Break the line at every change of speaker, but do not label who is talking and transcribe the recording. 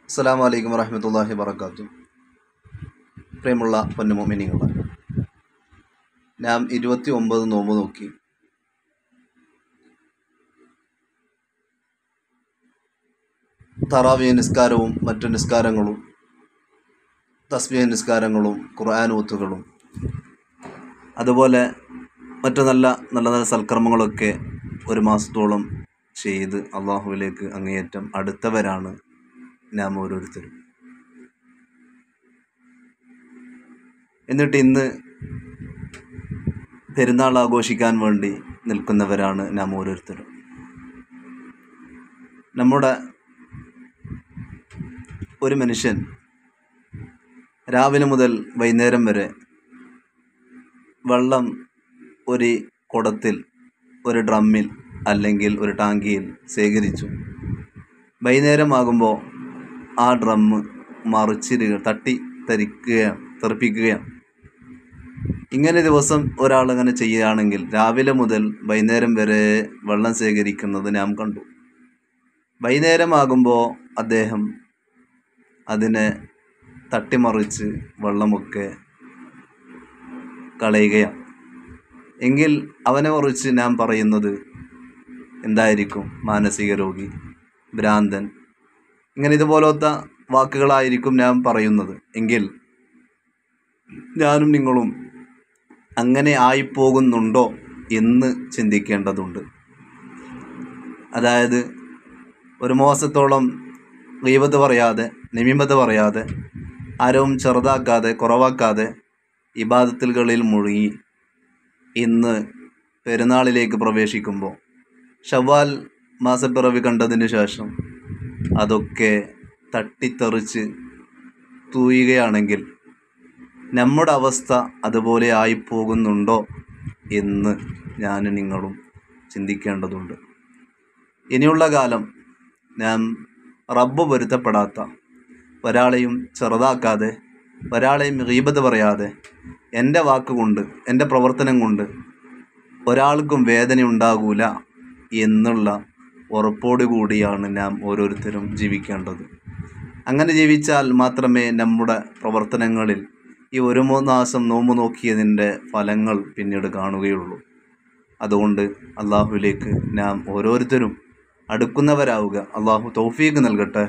അസ്സലാമു അലൈക്കും വറഹ്മത്തുള്ളാഹി വബറകാതുഹു. പ്രിയമുള്ള പൊന്നുമോമിനികളെ, ഞാൻ 29 നോമ്പ് നോക്കി. തറാവീഹ് നിസ്കാരവും മറ്റു നിസ്കാരങ്ങളും, തസ്ബീഹ് നിസ്കാരങ്ങളും, ഖുർആൻ ഓത്തുകളും, അതുപോലെ മറ്റു നല്ല നല്ല സൽക്കർമ്മങ്ങളൊക്കെ ഒരു മാസത്തോളം ചെയ്ത് അള്ളാഹുവിലേക്ക് അങ്ങേയറ്റം അടുത്തവരാണ് നാം ഓരോരുത്തരും. എന്നിട്ട് ഇന്ന് പെരുന്നാൾ ആഘോഷിക്കാൻ വേണ്ടി നിൽക്കുന്നവരാണ് നാം ഓരോരുത്തരും. നമ്മുടെ ഒരു മനുഷ്യൻ രാവിലെ മുതൽ വൈകുന്നേരം വരെ വെള്ളം ഒരു കുടത്തിൽ, ഒരു ഡ്രമ്മിൽ അല്ലെങ്കിൽ ഒരു ടാങ്കിയിൽ ശേഖരിച്ചു. വൈകുന്നേരമാകുമ്പോൾ ആ ഡ്രമ്മ് തെറിപ്പിക്കുകയാണ്. ഇങ്ങനെ ദിവസം ഒരാളങ്ങനെ ചെയ്യുകയാണെങ്കിൽ രാവിലെ മുതൽ വൈകുന്നേരം വരെ വെള്ളം ശേഖരിക്കുന്നത് നാം കണ്ടു. വൈകുന്നേരമാകുമ്പോൾ അദ്ദേഹം അതിനെ തട്ടിമറിച്ച് വെള്ളമൊക്കെ കളയുകയാണ്. എങ്കിൽ അവനെ കുറിച്ച് നാം പറയുന്നത് എന്തായിരിക്കും? മാനസിക രോഗി, ഭ്രാന്തൻ, ഇങ്ങനെ ഇതുപോലത്തെ വാക്കുകളായിരിക്കും നാം പറയുന്നത്. എങ്കിൽ ഞാനും നിങ്ങളും അങ്ങനെ ആയിപ്പോകുന്നുണ്ടോ എന്ന് ചിന്തിക്കേണ്ടതുണ്ട്. അതായത് ഒരു മാസത്തോളം ഗീബത്ത് പറയാതെ, നമീമത്ത് പറയാതെ, ആരും ചെറുതാക്കാതെ കുറവാക്കാതെ ഇബാദത്തുകളിൽ മുഴുകി ഇന്ന് പെരുന്നാളിലേക്ക് പ്രവേശിക്കുമ്പോൾ ശവ്വാൽ മാസപ്പിറവി കണ്ടതിന് ശേഷം അതൊക്കെ തട്ടിത്തെറിച്ച് തൂയുകയാണെങ്കിൽ നമ്മുടെ അവസ്ഥ അതുപോലെ ആയിപ്പോകുന്നുണ്ടോ എന്ന് ഞാനും നിങ്ങളും ചിന്തിക്കേണ്ടതുണ്ട്. ഇനിയുള്ള കാലം നാം റബ്ബ് പൊരുത്തപ്പെടാത്ത, ഒരാളെയും ചെറുതാക്കാതെ, ഒരാളെയും ഗീബത്ത് പറയാതെ, എൻ്റെ വാക്കുകൊണ്ട്, എൻ്റെ പ്രവർത്തനം കൊണ്ട് ഒരാൾക്കും വേദന ഉണ്ടാകൂല എന്നുള്ള ഉറപ്പോടു കൂടിയാണ് നാം ഓരോരുത്തരും ജീവിക്കേണ്ടത്. അങ്ങനെ ജീവിച്ചാൽ മാത്രമേ നമ്മുടെ പ്രവർത്തനങ്ങളിൽ ഈ 1-3 മാസം നോമ്പ് നോക്കിയതിൻ്റെ ഫലങ്ങൾ പിന്നീട് കാണുകയുള്ളൂ. അതുകൊണ്ട് അള്ളാഹുവിലേക്ക് നാം ഓരോരുത്തരും അടുക്കുന്നവരാവുക. അള്ളാഹു തൗഫീഖ് നൽകട്ടെ.